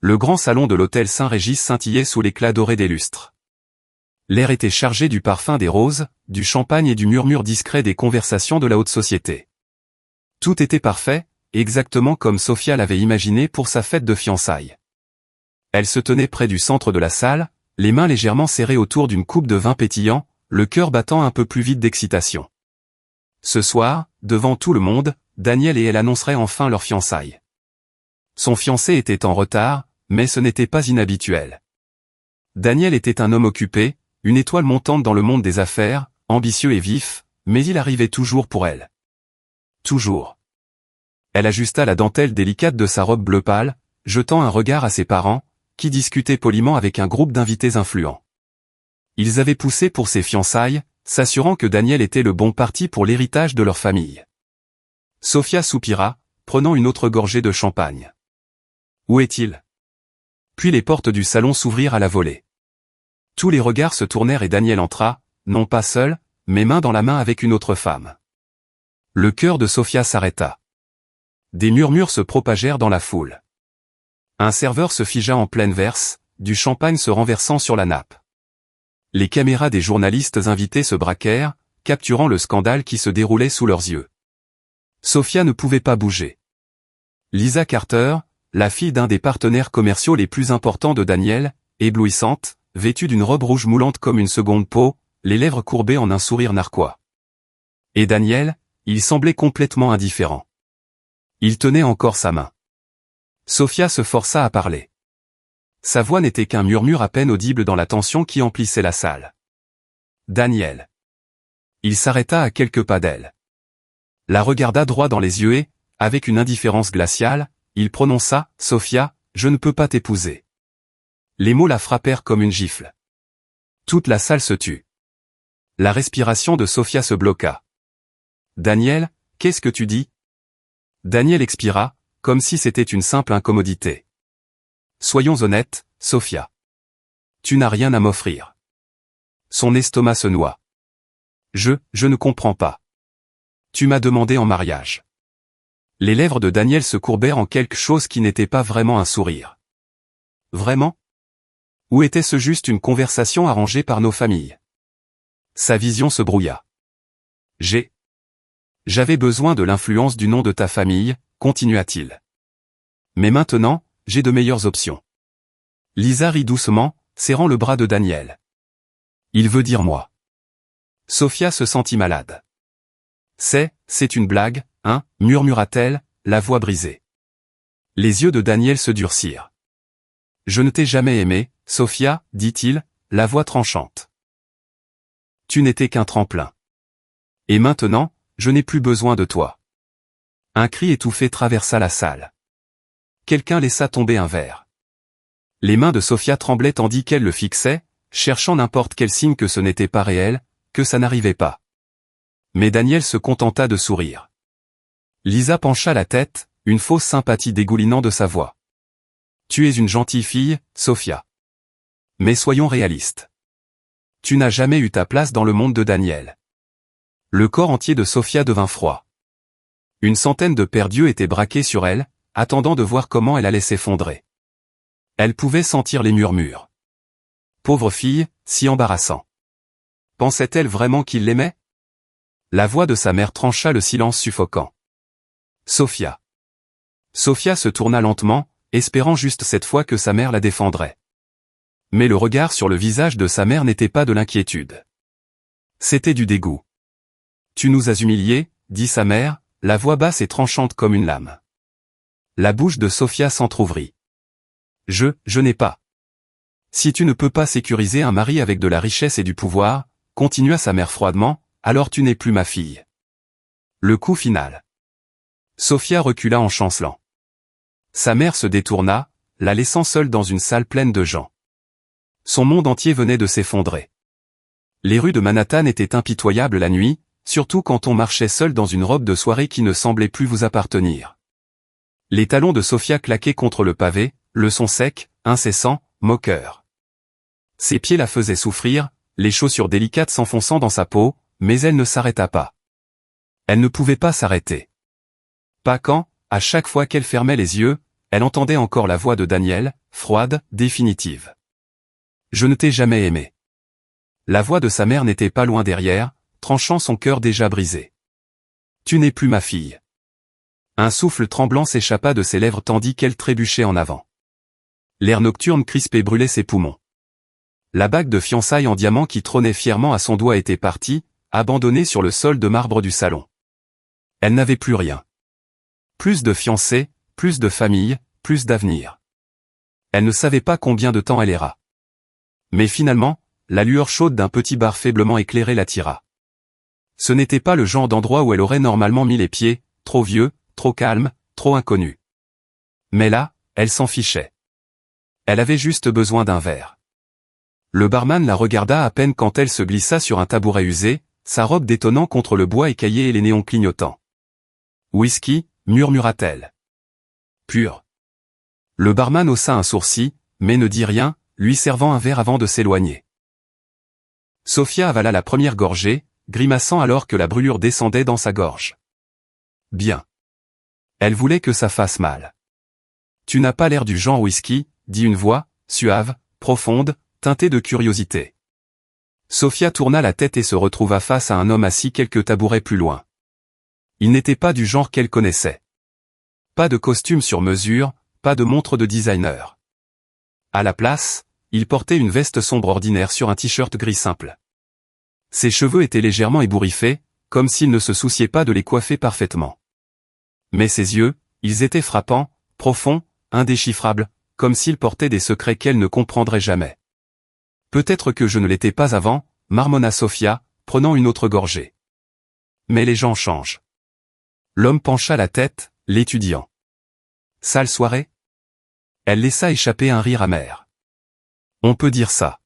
Le grand salon de l'hôtel Saint-Régis scintillait sous l'éclat doré des lustres. L'air était chargé du parfum des roses, du champagne et du murmure discret des conversations de la haute société. Tout était parfait, exactement comme Sophia l'avait imaginé pour sa fête de fiançailles. Elle se tenait près du centre de la salle, les mains légèrement serrées autour d'une coupe de vin pétillant, le cœur battant un peu plus vite d'excitation. Ce soir, devant tout le monde, Daniel et elle annonceraient enfin leurs fiançailles. Son fiancé était en retard, mais ce n'était pas inhabituel. Daniel était un homme occupé, une étoile montante dans le monde des affaires, ambitieux et vif, mais il arrivait toujours pour elle. Toujours. Elle ajusta la dentelle délicate de sa robe bleu pâle, jetant un regard à ses parents, qui discutaient poliment avec un groupe d'invités influents. Ils avaient poussé pour ses fiançailles, s'assurant que Daniel était le bon parti pour l'héritage de leur famille. Sophia soupira, prenant une autre gorgée de champagne. Où est-il? Puis les portes du salon s'ouvrirent à la volée. Tous les regards se tournèrent et Daniel entra, non pas seul, mais main dans la main avec une autre femme. Le cœur de Sophia s'arrêta. Des murmures se propagèrent dans la foule. Un serveur se figea en pleine verse, du champagne se renversant sur la nappe. Les caméras des journalistes invités se braquèrent, capturant le scandale qui se déroulait sous leurs yeux. Sophia ne pouvait pas bouger. Lisa Carter, la fille d'un des partenaires commerciaux les plus importants de Daniel, éblouissante, vêtue d'une robe rouge moulante comme une seconde peau, les lèvres courbées en un sourire narquois. Et Daniel, il semblait complètement indifférent. Il tenait encore sa main. Sophia se força à parler. Sa voix n'était qu'un murmure à peine audible dans la tension qui emplissait la salle. Daniel. Il s'arrêta à quelques pas d'elle. La regarda droit dans les yeux et, avec une indifférence glaciale, il prononça « Sophia, je ne peux pas t'épouser ». Les mots la frappèrent comme une gifle. Toute la salle se tut. La respiration de Sophia se bloqua. « Daniel, qu'est-ce que tu dis ?» Daniel expira, comme si c'était une simple incommodité. « Soyons honnêtes, Sophia. Tu n'as rien à m'offrir. » Son estomac se noua. « Je ne comprends pas. Tu m'as demandé en mariage. » Les lèvres de Daniel se courbèrent en quelque chose qui n'était pas vraiment un sourire. Vraiment? Ou était-ce juste une conversation arrangée par nos familles? Sa vision se brouilla. J'avais besoin de l'influence du nom de ta famille, continua-t-il. Mais maintenant, j'ai de meilleures options. Lisa rit doucement, serrant le bras de Daniel. Il veut dire moi. Sophia se sentit malade. C'est une blague, hein, murmura-t-elle, la voix brisée. Les yeux de Daniel se durcirent. Je ne t'ai jamais aimé, Sophia, dit-il, la voix tranchante. Tu n'étais qu'un tremplin. Et maintenant, je n'ai plus besoin de toi. Un cri étouffé traversa la salle. Quelqu'un laissa tomber un verre. Les mains de Sophia tremblaient tandis qu'elle le fixait, cherchant n'importe quel signe que ce n'était pas réel, que ça n'arrivait pas. Mais Daniel se contenta de sourire. Lisa pencha la tête, une fausse sympathie dégoulinant de sa voix. Tu es une gentille fille, Sophia. Mais soyons réalistes. Tu n'as jamais eu ta place dans le monde de Daniel. Le corps entier de Sophia devint froid. Une centaine de paires d'yeux étaient braqués sur elle, attendant de voir comment elle allait s'effondrer. Elle pouvait sentir les murmures. Pauvre fille, si embarrassant. Pensait-elle vraiment qu'il l'aimait? La voix de sa mère trancha le silence suffocant. Sophia. Sophia se tourna lentement, espérant juste cette fois que sa mère la défendrait. Mais le regard sur le visage de sa mère n'était pas de l'inquiétude. C'était du dégoût. Tu nous as humiliés, dit sa mère, la voix basse et tranchante comme une lame. La bouche de Sophia s'entr'ouvrit. Je n'ai pas. Si tu ne peux pas sécuriser un mari avec de la richesse et du pouvoir, continua sa mère froidement, alors tu n'es plus ma fille. Le coup final. Sophia recula en chancelant. Sa mère se détourna, la laissant seule dans une salle pleine de gens. Son monde entier venait de s'effondrer. Les rues de Manhattan étaient impitoyables la nuit, surtout quand on marchait seul dans une robe de soirée qui ne semblait plus vous appartenir. Les talons de Sophia claquaient contre le pavé, le son sec, incessant, moqueur. Ses pieds la faisaient souffrir, les chaussures délicates s'enfonçant dans sa peau, mais elle ne s'arrêta pas. Elle ne pouvait pas s'arrêter. Pas quand, à chaque fois qu'elle fermait les yeux, elle entendait encore la voix de Daniel, froide, définitive. « Je ne t'ai jamais aimé. » La voix de sa mère n'était pas loin derrière, tranchant son cœur déjà brisé. « Tu n'es plus ma fille. » Un souffle tremblant s'échappa de ses lèvres tandis qu'elle trébuchait en avant. L'air nocturne crispé brûlait ses poumons. La bague de fiançailles en diamant qui trônait fièrement à son doigt était partie, abandonnée sur le sol de marbre du salon. Elle n'avait plus rien. Plus de fiancés, plus de famille, plus d'avenir. Elle ne savait pas combien de temps elle ira. Mais finalement, la lueur chaude d'un petit bar faiblement éclairé l'attira. Ce n'était pas le genre d'endroit où elle aurait normalement mis les pieds, trop vieux, trop calme, trop inconnu. Mais là, elle s'en fichait. Elle avait juste besoin d'un verre. Le barman la regarda à peine quand elle se glissa sur un tabouret usé, sa robe détonnant contre le bois écaillé et les néons clignotants. « Whisky » murmura-t-elle. « Pur. » Le barman haussa un sourcil, mais ne dit rien, lui servant un verre avant de s'éloigner. Sophia avala la première gorgée, grimaçant alors que la brûlure descendait dans sa gorge. Bien. Elle voulait que ça fasse mal. « Tu n'as pas l'air du genre whisky, » dit une voix, suave, profonde, teintée de curiosité. Sophia tourna la tête et se retrouva face à un homme assis quelques tabourets plus loin. Il n'était pas du genre qu'elle connaissait. Pas de costume sur mesure, pas de montre de designer. À la place, il portait une veste sombre ordinaire sur un t-shirt gris simple. Ses cheveux étaient légèrement ébouriffés, comme s'il ne se souciait pas de les coiffer parfaitement. Mais ses yeux, ils étaient frappants, profonds, indéchiffrables, comme s'il portait des secrets qu'elle ne comprendrait jamais. Peut-être que je ne l'étais pas avant, marmonna Sophia, prenant une autre gorgée. Mais les gens changent. L'homme pencha la tête, l'étudiant. Sale soirée? Elle laissa échapper un rire amer. On peut dire ça.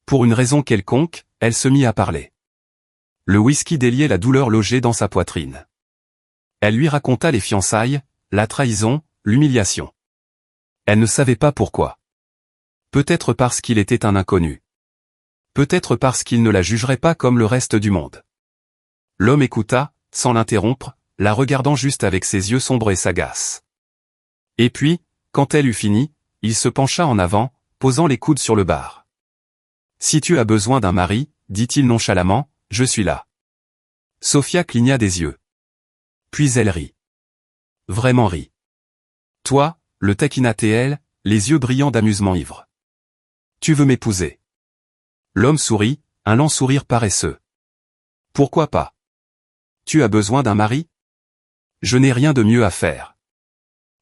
Pour une raison quelconque, elle se mit à parler. Le whisky déliait la douleur logée dans sa poitrine. Elle lui raconta les fiançailles, la trahison, l'humiliation. Elle ne savait pas pourquoi. Peut-être parce qu'il était un inconnu. Peut-être parce qu'il ne la jugerait pas comme le reste du monde. L'homme écouta, sans l'interrompre, la regardant juste avec ses yeux sombres et sagaces. Et puis, quand elle eut fini, il se pencha en avant, posant les coudes sur le bar. « Si tu as besoin d'un mari, dit-il nonchalamment, je suis là. » Sophia cligna des yeux. Puis elle rit. Vraiment rit. « Toi, le taquina TL, les yeux brillants d'amusement ivre. Tu veux m'épouser? » L'homme sourit, un lent sourire paresseux. « Pourquoi pas? Tu as besoin d'un mari? Je n'ai rien de mieux à faire. »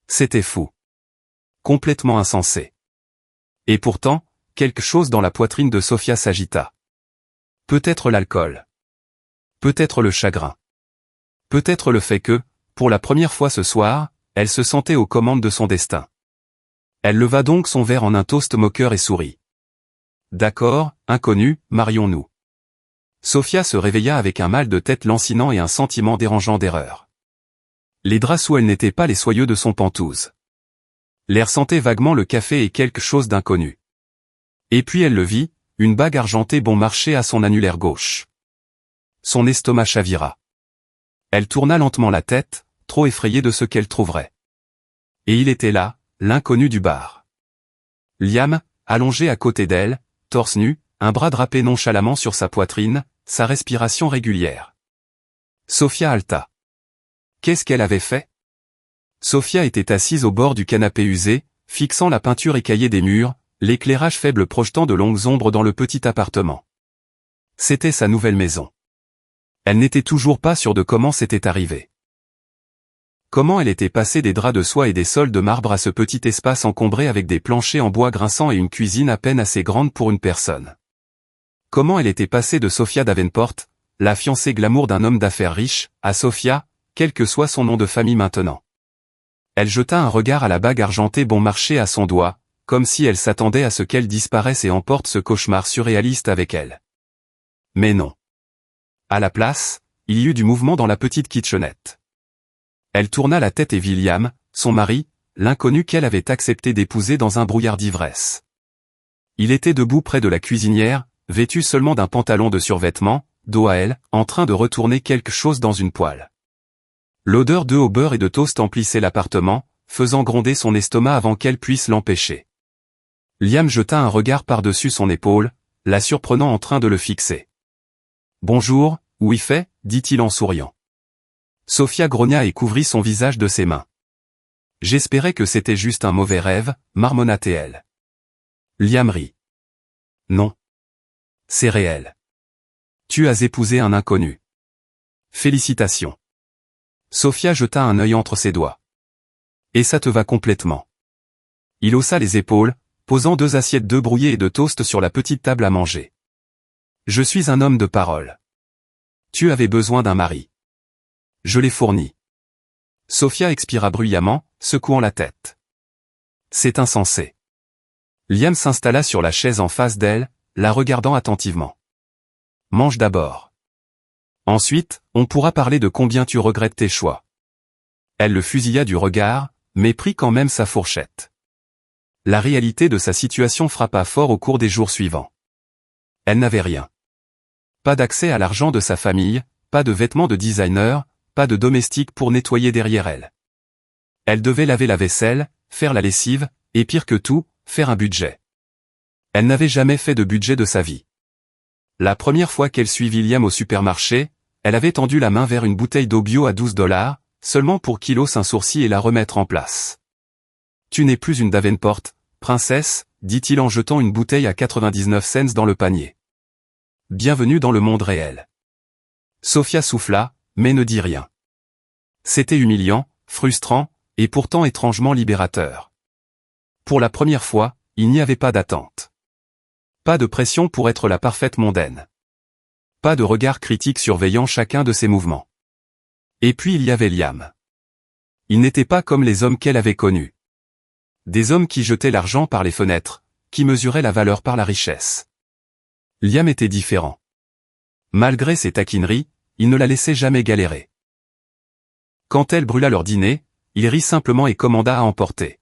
C'était fou. Complètement insensé. Et pourtant, quelque chose dans la poitrine de Sophia s'agita. Peut-être l'alcool. Peut-être le chagrin. Peut-être le fait que, pour la première fois ce soir, elle se sentait aux commandes de son destin. Elle leva donc son verre en un toast moqueur et sourit. D'accord, inconnu, marions-nous. Sophia se réveilla avec un mal de tête lancinant et un sentiment dérangeant d'erreur. Les draps sous elle n'étaient pas les soyeux de son pantouse. L'air sentait vaguement le café et quelque chose d'inconnu. Et puis elle le vit, une bague argentée bon marché à son annulaire gauche. Son estomac chavira. Elle tourna lentement la tête, trop effrayée de ce qu'elle trouverait. Et il était là, l'inconnu du bar. Liam, allongé à côté d'elle, torse nu, un bras drapé nonchalamment sur sa poitrine, sa respiration régulière. Sophia haleta. Qu'est-ce qu'elle avait fait? Sophia était assise au bord du canapé usé, fixant la peinture écaillée des murs, l'éclairage faible projetant de longues ombres dans le petit appartement. C'était sa nouvelle maison. Elle n'était toujours pas sûre de comment c'était arrivé. Comment elle était passée des draps de soie et des sols de marbre à ce petit espace encombré avec des planchers en bois grinçant et une cuisine à peine assez grande pour une personne. Comment elle était passée de Sophia Davenport, la fiancée glamour d'un homme d'affaires riche, à Sophia, quel que soit son nom de famille maintenant. Elle jeta un regard à la bague argentée bon marché à son doigt, comme si elle s'attendait à ce qu'elle disparaisse et emporte ce cauchemar surréaliste avec elle. Mais non. À la place, il y eut du mouvement dans la petite kitchenette. Elle tourna la tête et vit Liam, son mari, l'inconnu qu'elle avait accepté d'épouser dans un brouillard d'ivresse. Il était debout près de la cuisinière, vêtu seulement d'un pantalon de survêtement, dos à elle, en train de retourner quelque chose dans une poêle. L'odeur d'œufs au beurre et de toast emplissait l'appartement, faisant gronder son estomac avant qu'elle puisse l'empêcher. Liam jeta un regard par-dessus son épaule, la surprenant en train de le fixer. « Bonjour, où il fait ?» dit-il en souriant. Sophia grogna et couvrit son visage de ses mains. « J'espérais que c'était juste un mauvais rêve, marmonna-t-elle. Liam rit. « Non. C'est réel. Tu as épousé un inconnu. Félicitations. » Sophia jeta un œil entre ses doigts. « Et ça te va complètement. » Il haussa les épaules, posant 2 assiettes d'œufs brouillés et de toast sur la petite table à manger. « Je suis un homme de parole. Tu avais besoin d'un mari. Je l'ai fourni. » Sophia expira bruyamment, secouant la tête. « C'est insensé. » Liam s'installa sur la chaise en face d'elle, la regardant attentivement. « Mange d'abord. Ensuite, on pourra parler de combien tu regrettes tes choix. » Elle le fusilla du regard, mais prit quand même sa fourchette. La réalité de sa situation frappa fort au cours des jours suivants. Elle n'avait rien. Pas d'accès à l'argent de sa famille, pas de vêtements de designer, pas de domestique pour nettoyer derrière elle. Elle devait laver la vaisselle, faire la lessive, et pire que tout, faire un budget. Elle n'avait jamais fait de budget de sa vie. La première fois qu'elle suivit Liam au supermarché, elle avait tendu la main vers une bouteille d'eau bio à $12, seulement pour qu'il hausse un sourcil et la remettre en place. « Tu n'es plus une Davenport, princesse », dit-il en jetant une bouteille à 99 cents dans le panier. « Bienvenue dans le monde réel. » Sophia souffla, mais ne dit rien. C'était humiliant, frustrant, et pourtant étrangement libérateur. Pour la première fois, il n'y avait pas d'attente. Pas de pression pour être la parfaite mondaine. Pas de regard critique surveillant chacun de ses mouvements. Et puis il y avait Liam. Il n'était pas comme les hommes qu'elle avait connus. Des hommes qui jetaient l'argent par les fenêtres, qui mesuraient la valeur par la richesse. Liam était différent. Malgré ses taquineries, il ne la laissait jamais galérer. Quand elle brûla leur dîner, il rit simplement et commanda à emporter.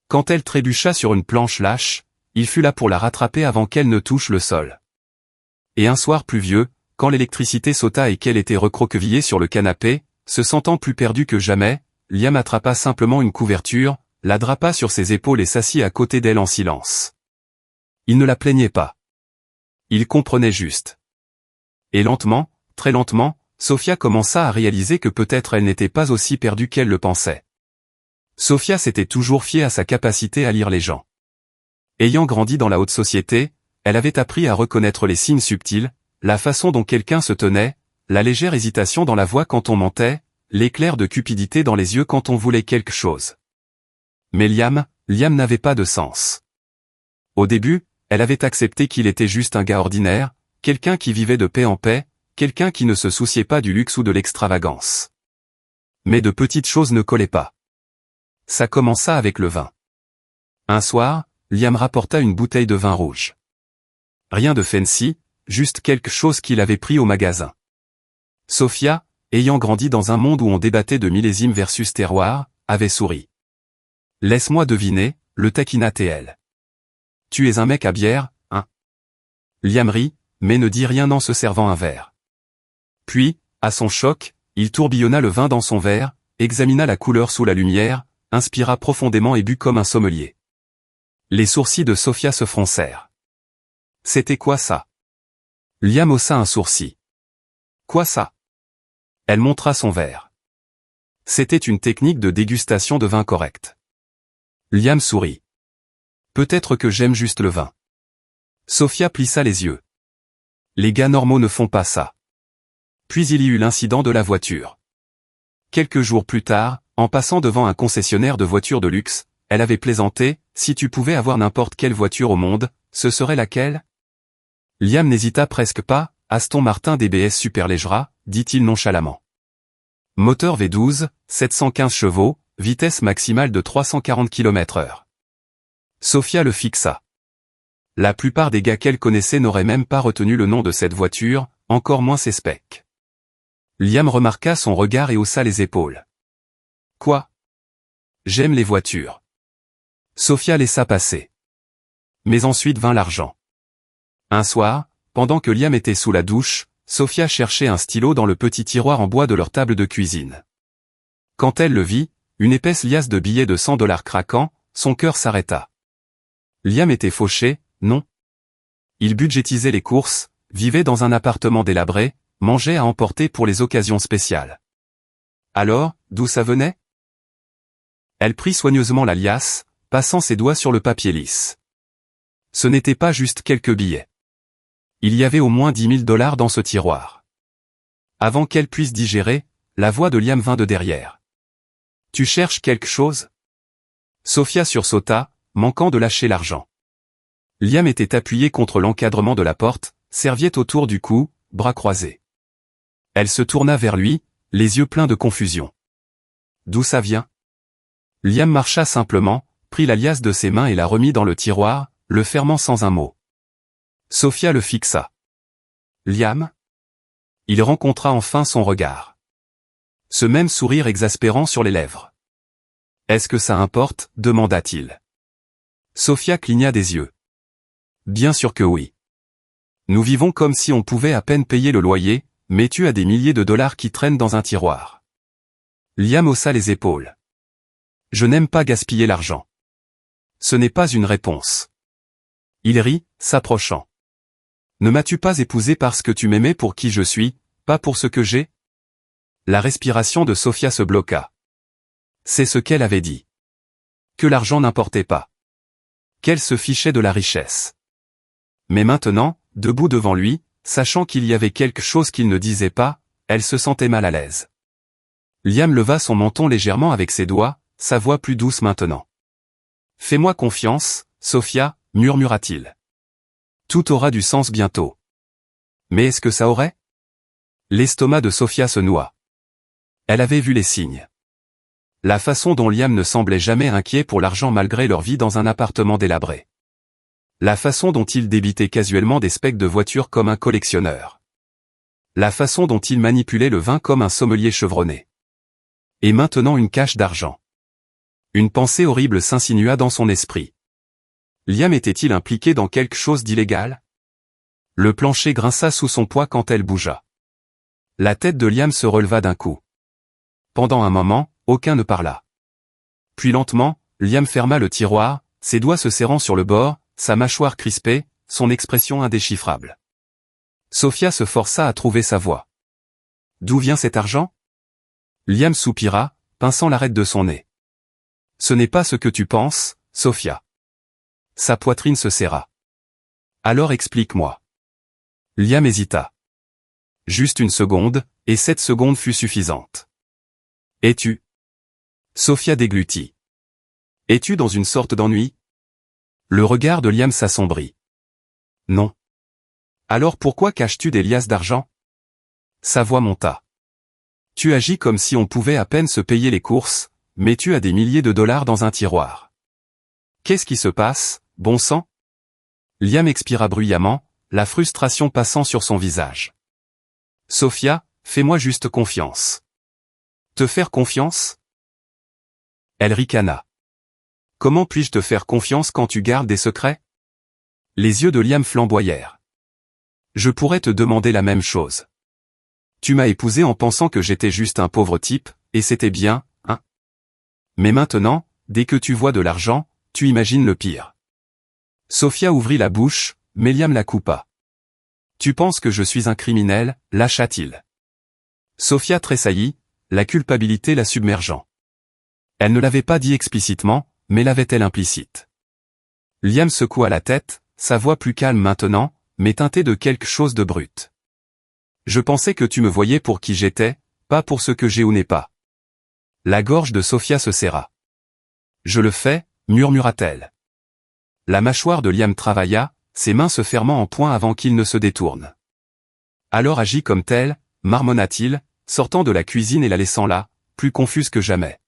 Quand elle trébucha sur une planche lâche, il fut là pour la rattraper avant qu'elle ne touche le sol. Et un soir pluvieux, quand l'électricité sauta et qu'elle était recroquevillée sur le canapé, se sentant plus perdue que jamais, Liam attrapa simplement une couverture, la drapa sur ses épaules et s'assit à côté d'elle en silence. Il ne la plaignait pas. Il comprenait juste. Et lentement, très lentement, Sophia commença à réaliser que peut-être elle n'était pas aussi perdue qu'elle le pensait. Sophia s'était toujours fiée à sa capacité à lire les gens. Ayant grandi dans la haute société, elle avait appris à reconnaître les signes subtils, la façon dont quelqu'un se tenait, la légère hésitation dans la voix quand on mentait, l'éclair de cupidité dans les yeux quand on voulait quelque chose. Mais Liam n'avait pas de sens. Au début, elle avait accepté qu'il était juste un gars ordinaire, quelqu'un qui vivait de paix en paix, quelqu'un qui ne se souciait pas du luxe ou de l'extravagance. Mais de petites choses ne collaient pas. Ça commença avec le vin. Un soir, Liam rapporta une bouteille de vin rouge. Rien de fancy, juste quelque chose qu'il avait pris au magasin. Sophia, ayant grandi dans un monde où on débattait de millésime versus terroir, avait souri. « Laisse-moi deviner », le taquina-t-elle. « Tu es un mec à bière, hein ?» Liam rit, mais ne dit rien en se servant un verre. Puis, à son choc, il tourbillonna le vin dans son verre, examina la couleur sous la lumière, inspira profondément et but comme un sommelier. Les sourcils de Sophia se froncèrent. C'était quoi ça? Liam haussa un sourcil. Quoi ça? Elle montra son verre. C'était une technique de dégustation de vin correct. Liam sourit. Peut-être que j'aime juste le vin. Sophia plissa les yeux. Les gars normaux ne font pas ça. Puis il y eut l'incident de la voiture. Quelques jours plus tard, en passant devant un concessionnaire de voitures de luxe, elle avait plaisanté, si tu pouvais avoir n'importe quelle voiture au monde, ce serait laquelle? Liam n'hésita presque pas, Aston Martin DBS Superleggera, dit-il nonchalamment. Moteur V12, 715 chevaux, vitesse maximale de 340 km/h. Sophia le fixa. La plupart des gars qu'elle connaissait n'auraient même pas retenu le nom de cette voiture, encore moins ses specs. Liam remarqua son regard et haussa les épaules. Quoi? J'aime les voitures. Sophia laissa passer. Mais ensuite vint l'argent. Un soir, pendant que Liam était sous la douche, Sophia cherchait un stylo dans le petit tiroir en bois de leur table de cuisine. Quand elle le vit, une épaisse liasse de billets de 100 $ craquant, son cœur s'arrêta. Liam était fauché, non? Il budgétisait les courses, vivait dans un appartement délabré, mangeait à emporter pour les occasions spéciales. Alors, d'où ça venait? Elle prit soigneusement la liasse, passant ses doigts sur le papier lisse. Ce n'était pas juste quelques billets. Il y avait au moins 10 000 $ dans ce tiroir. Avant qu'elle puisse digérer, la voix de Liam vint de derrière. « Tu cherches quelque chose ?» Sophia sursauta, manquant de lâcher l'argent. Liam était appuyé contre l'encadrement de la porte, serviette autour du cou, bras croisés. Elle se tourna vers lui, les yeux pleins de confusion. « D'où ça vient ?» Liam marcha simplement, prit la liasse de ses mains et la remit dans le tiroir, le fermant sans un mot. Sophia le fixa. « Liam ?» Il rencontra enfin son regard. Ce même sourire exaspérant sur les lèvres. « Est-ce que ça importe ?» demanda-t-il. Sophia cligna des yeux. « Bien sûr que oui. Nous vivons comme si on pouvait à peine payer le loyer, mais tu as des milliers de dollars qui traînent dans un tiroir. » Liam haussa les épaules. « Je n'aime pas gaspiller l'argent. » Ce n'est pas une réponse. Il rit, s'approchant. « Ne m'as-tu pas épousé parce que tu m'aimais pour qui je suis, pas pour ce que j'ai ?» La respiration de Sophia se bloqua. C'est ce qu'elle avait dit. Que l'argent n'importait pas. Qu'elle se fichait de la richesse. Mais maintenant, debout devant lui, sachant qu'il y avait quelque chose qu'il ne disait pas, elle se sentait mal à l'aise. Liam leva son menton légèrement avec ses doigts, sa voix plus douce maintenant. « Fais-moi confiance, Sophia, murmura-t-il. Tout aura du sens bientôt. » Mais est-ce que ça aurait? L'estomac de Sophia se noua. Elle avait vu les signes. La façon dont Liam ne semblait jamais inquiet pour l'argent malgré leur vie dans un appartement délabré. La façon dont il débitait casuellement des specs de voitures comme un collectionneur. La façon dont il manipulait le vin comme un sommelier chevronné. Et maintenant une cache d'argent. Une pensée horrible s'insinua dans son esprit. Liam était-il impliqué dans quelque chose d'illégal? Le plancher grinça sous son poids quand elle bougea. La tête de Liam se releva d'un coup. Pendant un moment, aucun ne parla. Puis lentement, Liam ferma le tiroir, ses doigts se serrant sur le bord, sa mâchoire crispée, son expression indéchiffrable. Sophia se força à trouver sa voix. « D'où vient cet argent ?» Liam soupira, pinçant l'arête de son nez. « Ce n'est pas ce que tu penses, Sophia. » Sa poitrine se serra. « Alors explique-moi. » Liam hésita. Juste une seconde, et cette seconde fut suffisante. « Es-tu » Sophia déglutit. « Es-tu dans une sorte d'ennui ?» Le regard de Liam s'assombrit. « Non. »« Alors pourquoi caches-tu des liasses d'argent ?» Sa voix monta. « Tu agis comme si on pouvait à peine se payer les courses, mais tu as des milliers de dollars dans un tiroir. Qu'est-ce qui se passe, bon sang ?» Liam expira bruyamment, la frustration passant sur son visage. « Sophia, fais-moi juste confiance. » Te faire confiance? Elle ricana. Comment puis-je te faire confiance quand tu gardes des secrets? Les yeux de Liam flamboyèrent. Je pourrais te demander la même chose. Tu m'as épousé en pensant que j'étais juste un pauvre type, et c'était bien, hein? Mais maintenant, dès que tu vois de l'argent, tu imagines le pire. Sophia ouvrit la bouche, mais Liam la coupa. Tu penses que je suis un criminel, lâcha-t-il. Sophia tressaillit, la culpabilité la submergeant. Elle ne l'avait pas dit explicitement, mais l'avait-elle implicite? Liam secoua la tête, sa voix plus calme maintenant, mais teintée de quelque chose de brut. Je pensais que tu me voyais pour qui j'étais, pas pour ce que j'ai ou n'ai pas. La gorge de Sophia se serra. Je le fais, murmura-t-elle. La mâchoire de Liam travailla, ses mains se fermant en poing avant qu'il ne se détourne. Alors agis comme tel, marmonna-t-il, sortant de la cuisine et la laissant là, plus confuse que jamais.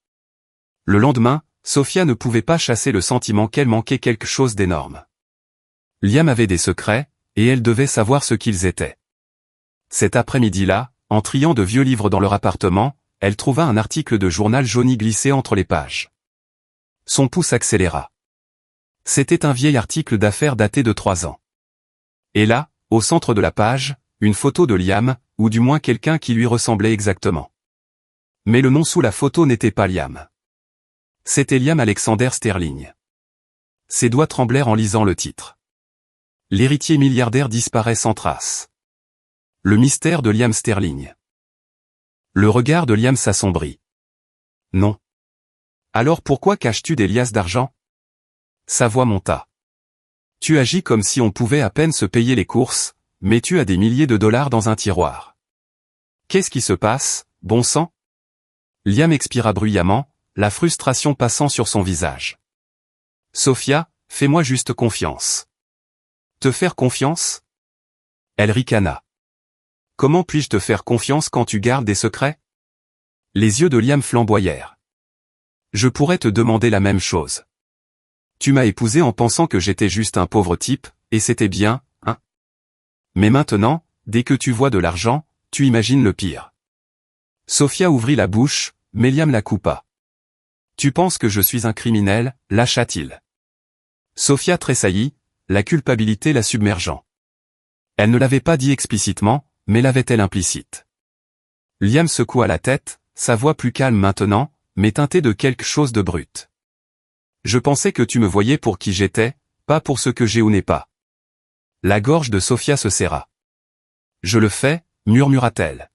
Le lendemain, Sophia ne pouvait pas chasser le sentiment qu'elle manquait quelque chose d'énorme. Liam avait des secrets, et elle devait savoir ce qu'ils étaient. Cet après-midi-là, en triant de vieux livres dans leur appartement, elle trouva un article de journal jauni glissé entre les pages. Son pouce accéléra. C'était un vieil article d'affaires daté de 3 ans. Et là, au centre de la page, une photo de Liam, ou du moins quelqu'un qui lui ressemblait exactement. Mais le nom sous la photo n'était pas Liam. C'était Liam Alexander Sterling. Ses doigts tremblèrent en lisant le titre. L'héritier milliardaire disparaît sans trace. Le mystère de Liam Sterling. Le regard de Liam s'assombrit. Non. Alors pourquoi caches-tu des liasses d'argent? Sa voix monta. Tu agis comme si on pouvait à peine se payer les courses, mais tu as des milliers de dollars dans un tiroir. Qu'est-ce qui se passe, bon sang? Liam expira bruyamment, la frustration passant sur son visage. Sophia, fais-moi juste confiance. Te faire confiance? Elle ricana. Comment puis-je te faire confiance quand tu gardes des secrets? Les yeux de Liam flamboyèrent. Je pourrais te demander la même chose. Tu m'as épousé en pensant que j'étais juste un pauvre type, et c'était bien, hein? Mais maintenant, dès que tu vois de l'argent, tu imagines le pire. Sophia ouvrit la bouche, mais Liam la coupa. Tu penses que je suis un criminel, lâcha-t-il. Sophia tressaillit, la culpabilité la submergeant. Elle ne l'avait pas dit explicitement, mais l'avait-elle implicite? Liam secoua la tête, sa voix plus calme maintenant, mais teintée de quelque chose de brut. Je pensais que tu me voyais pour qui j'étais, pas pour ce que j'ai ou n'ai pas. La gorge de Sophia se serra. Je le fais, murmura-t-elle.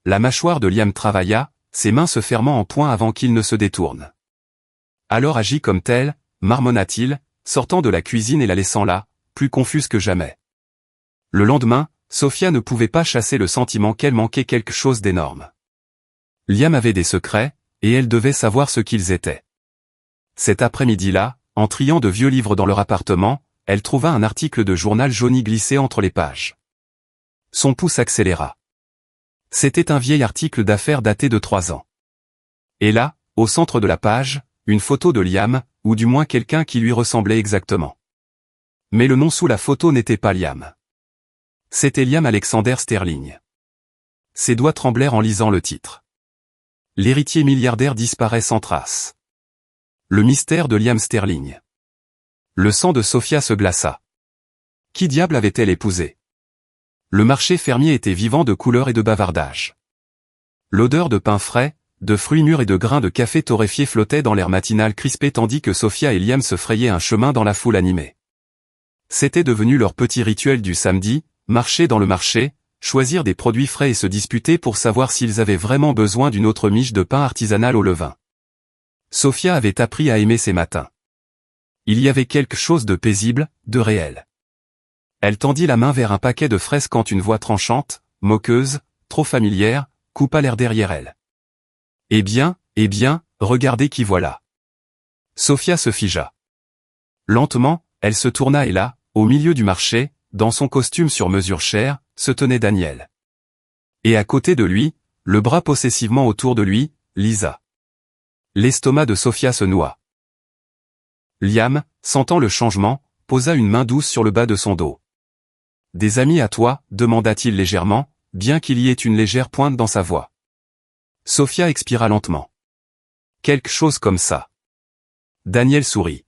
La mâchoire de Liam travailla, ses mains se fermant en poing avant qu'il ne se détourne. Alors agis comme tel, marmonna-t-il, sortant de la cuisine et la laissant là, plus confuse que jamais. Le lendemain, Sophia ne pouvait pas chasser le sentiment qu'elle manquait quelque chose d'énorme. Liam avait des secrets, et elle devait savoir ce qu'ils étaient. Cet après-midi-là, en triant de vieux livres dans leur appartement, elle trouva un article de journal jauni glissé entre les pages. Son pouce accéléra. C'était un vieil article d'affaires daté de 3 ans. Et là, au centre de la page, une photo de Liam, ou du moins quelqu'un qui lui ressemblait exactement. Mais le nom sous la photo n'était pas Liam. C'était Liam Alexander Sterling. Ses doigts tremblèrent en lisant le titre. L'héritier milliardaire disparaît sans trace. Le mystère de Liam Sterling. Le sang de Sophia se glaça. Qui diable avait-elle épousé? Le marché fermier était vivant de couleurs et de bavardage. L'odeur de pain frais, de fruits mûrs et de grains de café torréfié flottait dans l'air matinal crispé tandis que Sophia et Liam se frayaient un chemin dans la foule animée. C'était devenu leur petit rituel du samedi, marcher dans le marché, choisir des produits frais et se disputer pour savoir s'ils avaient vraiment besoin d'une autre miche de pain artisanal au levain. Sophia avait appris à aimer ces matins. Il y avait quelque chose de paisible, de réel. Elle tendit la main vers un paquet de fraises quand une voix tranchante, moqueuse, trop familière, coupa l'air derrière elle. Eh bien, regardez qui voilà. Sophia se figea. Lentement, elle se tourna et là, au milieu du marché, dans son costume sur mesure chère, se tenait Daniel. Et à côté de lui, le bras possessivement autour de lui, Lisa. L'estomac de Sophia se noua. Liam, sentant le changement, posa une main douce sur le bas de son dos. Des amis à toi, demanda-t-il légèrement, bien qu'il y ait une légère pointe dans sa voix. Sophia expira lentement. Quelque chose comme ça. Daniel sourit.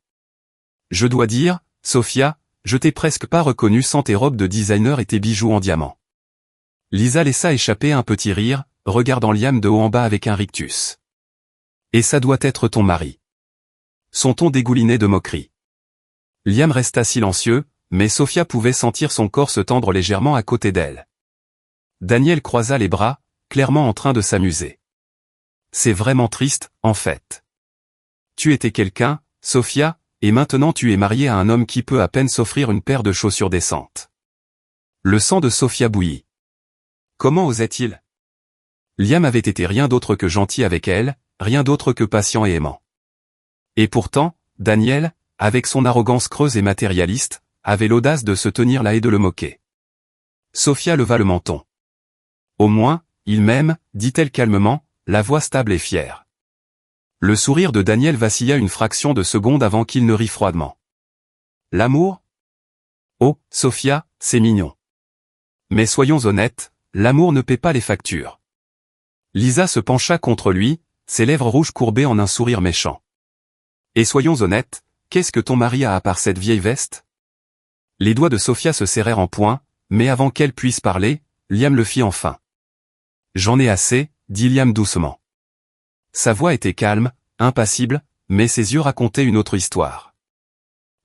Je dois dire, Sophia, je t'ai presque pas reconnue sans tes robes de designer et tes bijoux en diamant. Lisa laissa échapper un petit rire, regardant Liam de haut en bas avec un rictus. Et ça doit être ton mari. Son ton dégoulinait de moquerie. Liam resta silencieux, mais Sophia pouvait sentir son corps se tendre légèrement à côté d'elle. Daniel croisa les bras, clairement en train de s'amuser. C'est vraiment triste, en fait. Tu étais quelqu'un, Sophia, et maintenant tu es mariée à un homme qui peut à peine s'offrir une paire de chaussures décentes. Le sang de Sophia bouillit. Comment osait-il? Liam avait été rien d'autre que gentil avec elle, rien d'autre que patient et aimant. Et pourtant, Daniel, avec son arrogance creuse et matérialiste, avait l'audace de se tenir là et de le moquer. Sophia leva le menton. Au moins, il m'aime, dit-elle calmement, la voix stable et fière. Le sourire de Daniel vacilla une fraction de seconde avant qu'il ne rit froidement. L'amour? Oh, Sophia, c'est mignon. Mais soyons honnêtes, l'amour ne paie pas les factures. Lisa se pencha contre lui, ses lèvres rouges courbées en un sourire méchant. Et soyons honnêtes, qu'est-ce que ton mari a à part cette vieille veste? Les doigts de Sophia se serrèrent en poing, mais avant qu'elle puisse parler, Liam le fit enfin. J'en ai assez, dit Liam doucement. Sa voix était calme, impassible, mais ses yeux racontaient une autre histoire.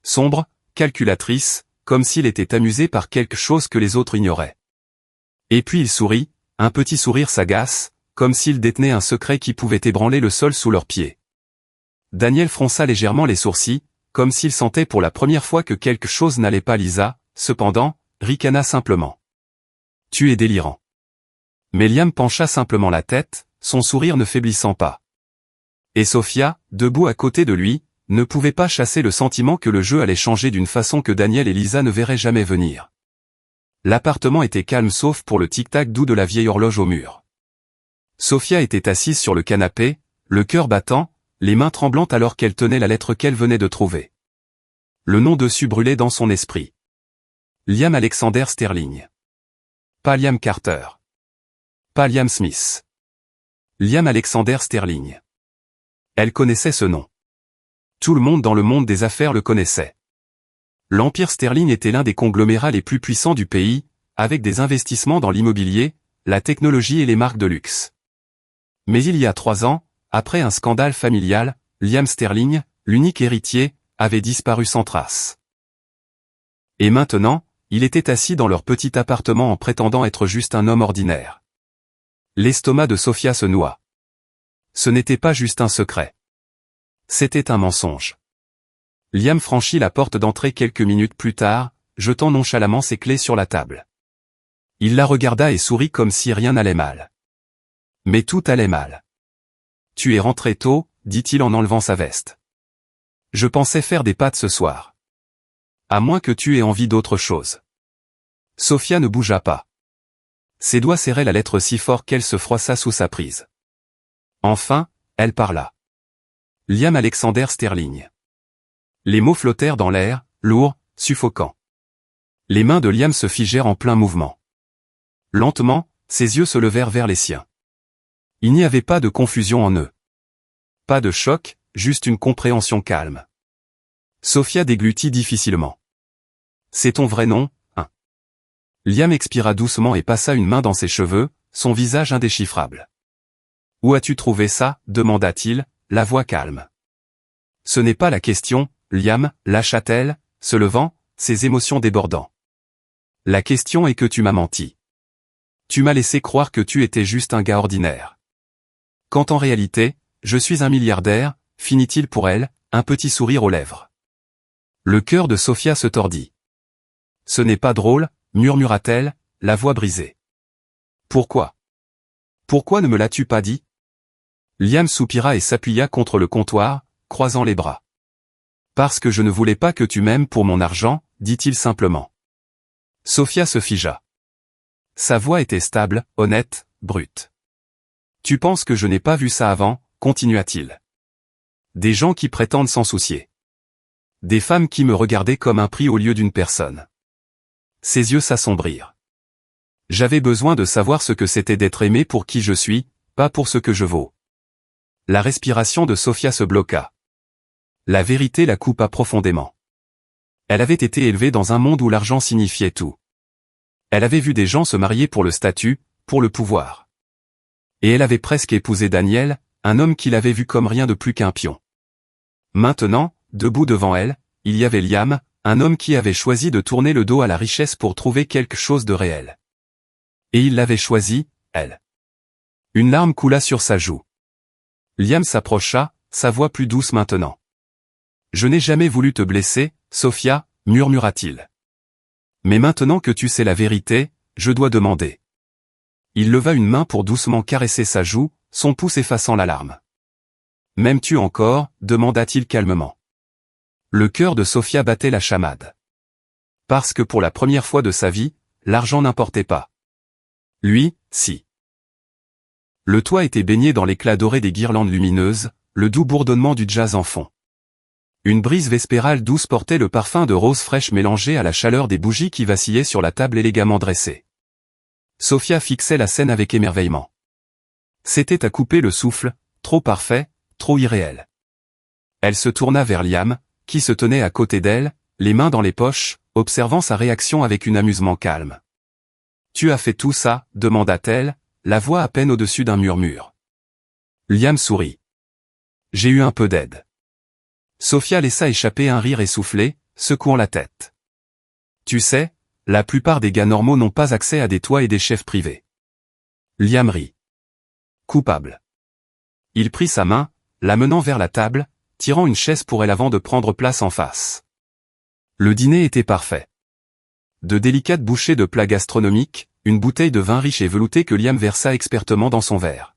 Sombre, calculatrice, comme s'il était amusé par quelque chose que les autres ignoraient. Et puis il sourit, un petit sourire sagace, comme s'il détenait un secret qui pouvait ébranler le sol sous leurs pieds. Daniel fronça légèrement les sourcils, comme s'il sentait pour la première fois que quelque chose n'allait pas. Lisa, cependant, ricana simplement. « Tu es délirant. » Mais Liam pencha simplement la tête, son sourire ne faiblissant pas. Et Sophia, debout à côté de lui, ne pouvait pas chasser le sentiment que le jeu allait changer d'une façon que Daniel et Lisa ne verraient jamais venir. L'appartement était calme sauf pour le tic-tac doux de la vieille horloge au mur. Sophia était assise sur le canapé, le cœur battant, les mains tremblantes alors qu'elle tenait la lettre qu'elle venait de trouver. Le nom dessus brûlait dans son esprit. Liam Alexander Sterling. Pas Liam Carter. Pas Liam Smith. Liam Alexander Sterling. Elle connaissait ce nom. Tout le monde dans le monde des affaires le connaissait. L'Empire Sterling était l'un des conglomérats les plus puissants du pays, avec des investissements dans l'immobilier, la technologie et les marques de luxe. Mais il y a 3 ans, après un scandale familial, Liam Sterling, l'unique héritier, avait disparu sans trace. Et maintenant, il était assis dans leur petit appartement en prétendant être juste un homme ordinaire. L'estomac de Sophia se noua. Ce n'était pas juste un secret. C'était un mensonge. Liam franchit la porte d'entrée quelques minutes plus tard, jetant nonchalamment ses clés sur la table. Il la regarda et sourit comme si rien n'allait mal. Mais tout allait mal. « Tu es rentré tôt, dit-il en enlevant sa veste. Je pensais faire des pâtes ce soir. À moins que tu aies envie d'autre chose. » Sophia ne bougea pas. Ses doigts serraient la lettre si fort qu'elle se froissa sous sa prise. Enfin, elle parla. Liam Alexander Sterling. Les mots flottèrent dans l'air, lourds, suffocants. Les mains de Liam se figèrent en plein mouvement. Lentement, ses yeux se levèrent vers les siens. Il n'y avait pas de confusion en eux. Pas de choc, juste une compréhension calme. Sophia déglutit difficilement. « C'est ton vrai nom, hein ?» Liam expira doucement et passa une main dans ses cheveux, son visage indéchiffrable. « Où as-tu trouvé ça ?» demanda-t-il, la voix calme. « Ce n'est pas la question, Liam, lâcha-t-elle, se levant, ses émotions débordant. La question est que tu m'as menti. Tu m'as laissé croire que tu étais juste un gars ordinaire. Quand en réalité, je suis un milliardaire, finit-il pour elle, un petit sourire aux lèvres. Le cœur de Sophia se tordit. Ce n'est pas drôle, murmura-t-elle, la voix brisée. Pourquoi? Pourquoi ne me l'as-tu pas dit? Liam soupira et s'appuya contre le comptoir, croisant les bras. Parce que je ne voulais pas que tu m'aimes pour mon argent, dit-il simplement. Sophia se figea. Sa voix était stable, honnête, brute. Tu penses que je n'ai pas vu ça avant, continua-t-il. Des gens qui prétendent s'en soucier. Des femmes qui me regardaient comme un prix au lieu d'une personne. Ses yeux s'assombrirent. J'avais besoin de savoir ce que c'était d'être aimé pour qui je suis, pas pour ce que je vaux. La respiration de Sophia se bloqua. La vérité la coupa profondément. Elle avait été élevée dans un monde où l'argent signifiait tout. Elle avait vu des gens se marier pour le statut, pour le pouvoir. Et elle avait presque épousé Daniel, un homme qu'il avait vu comme rien de plus qu'un pion. Maintenant, debout devant elle, il y avait Liam, un homme qui avait choisi de tourner le dos à la richesse pour trouver quelque chose de réel. Et il l'avait choisi, elle. Une larme coula sur sa joue. Liam s'approcha, sa voix plus douce maintenant. « Je n'ai jamais voulu te blesser, Sophia, murmura-t-il. Mais maintenant que tu sais la vérité, je dois demander. » Il leva une main pour doucement caresser sa joue, son pouce effaçant la larme. « M'aimes-tu encore ?» demanda-t-il calmement. Le cœur de Sophia battait la chamade. Parce que pour la première fois de sa vie, l'argent n'importait pas. Lui, si. Le toit était baigné dans l'éclat doré des guirlandes lumineuses, le doux bourdonnement du jazz en fond. Une brise vespérale douce portait le parfum de roses fraîches mélangé à la chaleur des bougies qui vacillaient sur la table élégamment dressée. Sophia fixait la scène avec émerveillement. C'était à couper le souffle, trop parfait, trop irréel. Elle se tourna vers Liam, qui se tenait à côté d'elle, les mains dans les poches, observant sa réaction avec un amusement calme. « Tu as fait tout ça ?» demanda-t-elle, la voix à peine au-dessus d'un murmure. Liam sourit. J'ai eu un peu d'aide. Sophia laissa échapper un rire essoufflé, secouant la tête. Tu sais, la plupart des gars normaux n'ont pas accès à des toits et des chefs privés. Liam rit. Coupable. Il prit sa main, la menant vers la table, tirant une chaise pour elle avant de prendre place en face. Le dîner était parfait. De délicates bouchées de plats gastronomiques, une bouteille de vin riche et velouté que Liam versa expertement dans son verre.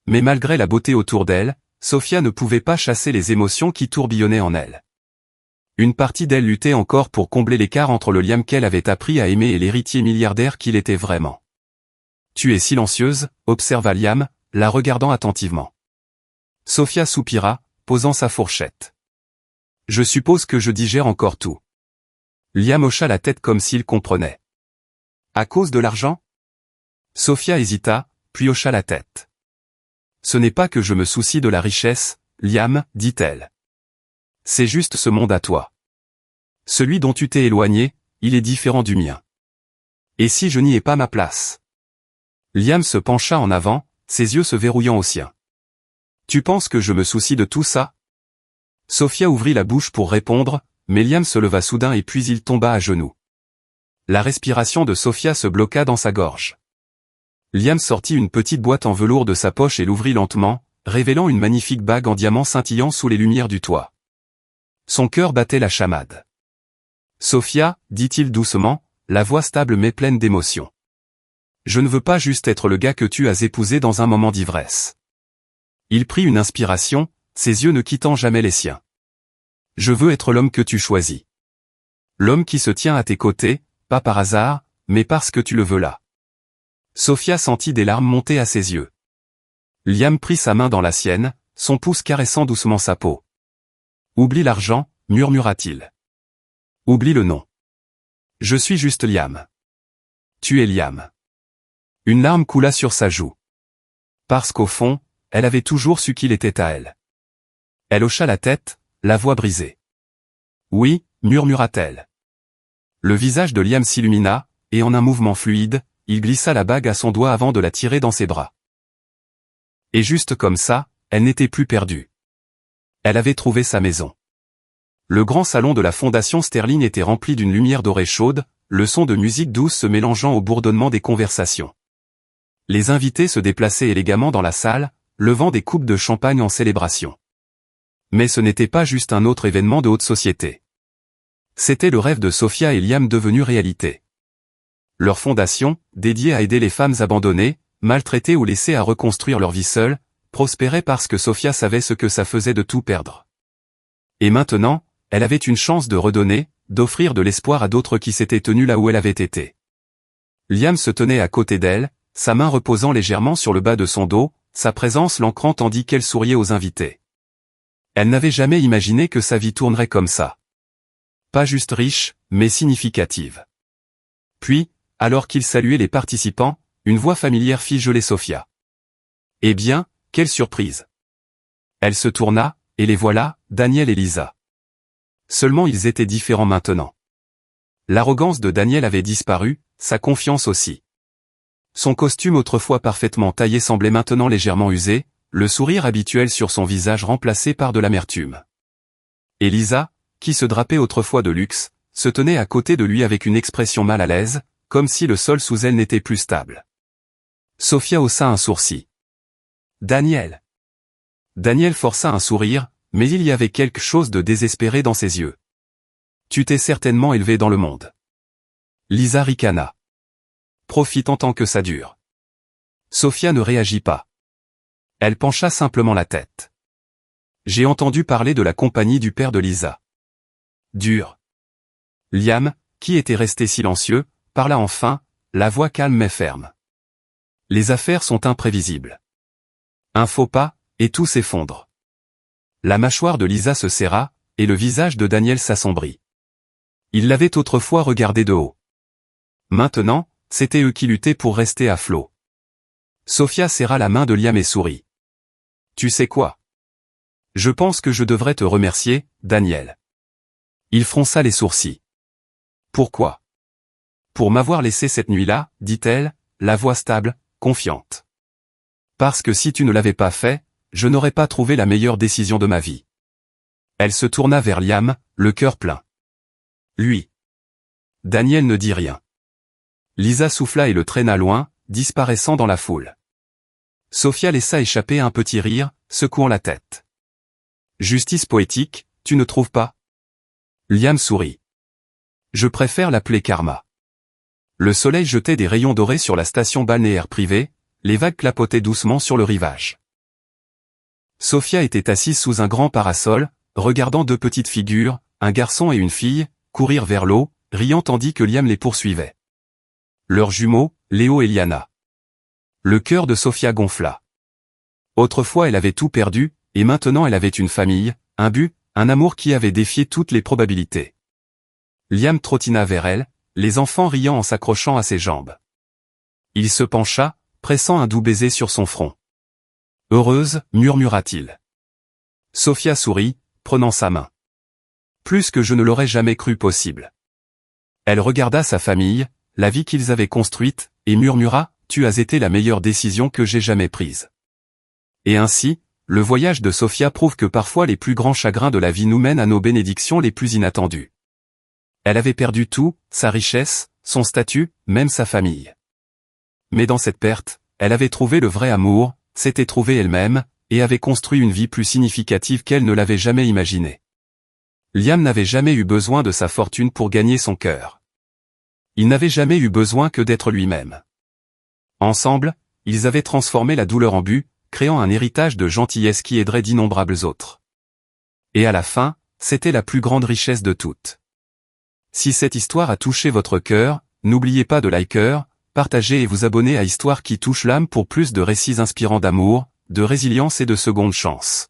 Mais malgré la beauté autour d'elle, Sophia ne pouvait pas chasser les émotions qui tourbillonnaient en elle. Une partie d'elle luttait encore pour combler l'écart entre le Liam qu'elle avait appris à aimer et l'héritier milliardaire qu'il était vraiment. Tu es silencieuse, observa Liam, la regardant attentivement. Sophia soupira, posant sa fourchette. Je suppose que je digère encore tout. Liam hocha la tête comme s'il comprenait. À cause de l'argent? Sophia hésita, puis hocha la tête. Ce n'est pas que je me soucie de la richesse, Liam, dit-elle. C'est juste ce monde à toi. Celui dont tu t'es éloigné, il est différent du mien. Et si je n'y ai pas ma place? Liam se pencha en avant, ses yeux se verrouillant aux siens. Tu penses que je me soucie de tout ça? Sophia ouvrit la bouche pour répondre, mais Liam se leva soudain et puis il tomba à genoux. La respiration de Sophia se bloqua dans sa gorge. Liam sortit une petite boîte en velours de sa poche et l'ouvrit lentement, révélant une magnifique bague en diamant scintillant sous les lumières du toit. Son cœur battait la chamade. Sophia, dit-il doucement, la voix stable mais pleine d'émotion. Je ne veux pas juste être le gars que tu as épousé dans un moment d'ivresse. Il prit une inspiration, ses yeux ne quittant jamais les siens. Je veux être l'homme que tu choisis. L'homme qui se tient à tes côtés, pas par hasard, mais parce que tu le veux là. Sophia sentit des larmes monter à ses yeux. Liam prit sa main dans la sienne, son pouce caressant doucement sa peau. Oublie l'argent, murmura-t-il. Oublie le nom. Je suis juste Liam. Tu es Liam. Une larme coula sur sa joue. Parce qu'au fond, elle avait toujours su qu'il était à elle. Elle hocha la tête, la voix brisée. Oui, murmura-t-elle. Le visage de Liam s'illumina, et en un mouvement fluide, il glissa la bague à son doigt avant de la tirer dans ses bras. Et juste comme ça, elle n'était plus perdue. Elle avait trouvé sa maison. Le grand salon de la fondation Sterling était rempli d'une lumière dorée chaude, le son de musique douce se mélangeant au bourdonnement des conversations. Les invités se déplaçaient élégamment dans la salle, levant des coupes de champagne en célébration. Mais ce n'était pas juste un autre événement de haute société. C'était le rêve de Sophia et Liam devenu réalité. Leur fondation, dédiée à aider les femmes abandonnées, maltraitées ou laissées à reconstruire leur vie seule, prospérait parce que Sophia savait ce que ça faisait de tout perdre. Et maintenant, elle avait une chance de redonner, d'offrir de l'espoir à d'autres qui s'étaient tenus là où elle avait été. Liam se tenait à côté d'elle, sa main reposant légèrement sur le bas de son dos, sa présence l'ancrant tandis qu'elle souriait aux invités. Elle n'avait jamais imaginé que sa vie tournerait comme ça. Pas juste riche, mais significative. Puis, alors qu'il saluait les participants, une voix familière fit geler Sophia. Eh bien, quelle surprise! Elle se tourna, et les voilà, Daniel et Lisa. Seulement ils étaient différents maintenant. L'arrogance de Daniel avait disparu, sa confiance aussi. Son costume autrefois parfaitement taillé semblait maintenant légèrement usé, le sourire habituel sur son visage remplacé par de l'amertume. Et Lisa, qui se drapait autrefois de luxe, se tenait à côté de lui avec une expression mal à l'aise, comme si le sol sous elle n'était plus stable. Sophia haussa un sourcil. Daniel. Daniel força un sourire, mais il y avait quelque chose de désespéré dans ses yeux. Tu t'es certainement élevé dans le monde. Lisa ricana. Profite en tant que ça dure. Sophia ne réagit pas. Elle pencha simplement la tête. J'ai entendu parler de la compagnie du père de Lisa. Dur. Liam, qui était resté silencieux, parla enfin, la voix calme mais ferme. Les affaires sont imprévisibles. Un faux pas, et tout s'effondre. La mâchoire de Lisa se serra, et le visage de Daniel s'assombrit. Il l'avait autrefois regardé de haut. Maintenant, c'était eux qui luttaient pour rester à flot. Sophia serra la main de Liam et sourit. Tu sais quoi? Je pense que je devrais te remercier, Daniel. Il fronça les sourcils. Pourquoi? Pour m'avoir laissé cette nuit-là, dit-elle, la voix stable, confiante. Parce que si tu ne l'avais pas fait, je n'aurais pas trouvé la meilleure décision de ma vie. Elle se tourna vers Liam, le cœur plein. Lui. Daniel ne dit rien. Lisa souffla et le traîna loin, disparaissant dans la foule. Sophia laissa échapper un petit rire, secouant la tête. Justice poétique, tu ne trouves pas? Liam sourit. Je préfère l'appeler karma. Le soleil jetait des rayons dorés sur la station balnéaire privée, les vagues clapotaient doucement sur le rivage. Sophia était assise sous un grand parasol, regardant deux petites figures, un garçon et une fille, courir vers l'eau, riant tandis que Liam les poursuivait. Leurs jumeaux, Léo et Liana. Le cœur de Sophia gonfla. Autrefois elle avait tout perdu, et maintenant elle avait une famille, un but, un amour qui avait défié toutes les probabilités. Liam trottina vers elle, les enfants riant en s'accrochant à ses jambes. Il se pencha, pressant un doux baiser sur son front. Heureuse, murmura-t-il. Sophia sourit, prenant sa main. Plus que je ne l'aurais jamais cru possible. Elle regarda sa famille, la vie qu'ils avaient construite, et murmura, tu as été la meilleure décision que j'ai jamais prise. Et ainsi, le voyage de Sophia prouve que parfois les plus grands chagrins de la vie nous mènent à nos bénédictions les plus inattendues. Elle avait perdu tout, sa richesse, son statut, même sa famille. Mais dans cette perte, elle avait trouvé le vrai amour, s'était trouvée elle-même, et avait construit une vie plus significative qu'elle ne l'avait jamais imaginée. Liam n'avait jamais eu besoin de sa fortune pour gagner son cœur. Il n'avait jamais eu besoin que d'être lui-même. Ensemble, ils avaient transformé la douleur en but, créant un héritage de gentillesse qui aiderait d'innombrables autres. Et à la fin, c'était la plus grande richesse de toutes. Si cette histoire a touché votre cœur, n'oubliez pas de liker, partager et vous abonner à Histoire qui touche l'âme pour plus de récits inspirants d'amour, de résilience et de seconde chance.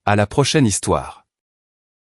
À la prochaine histoire.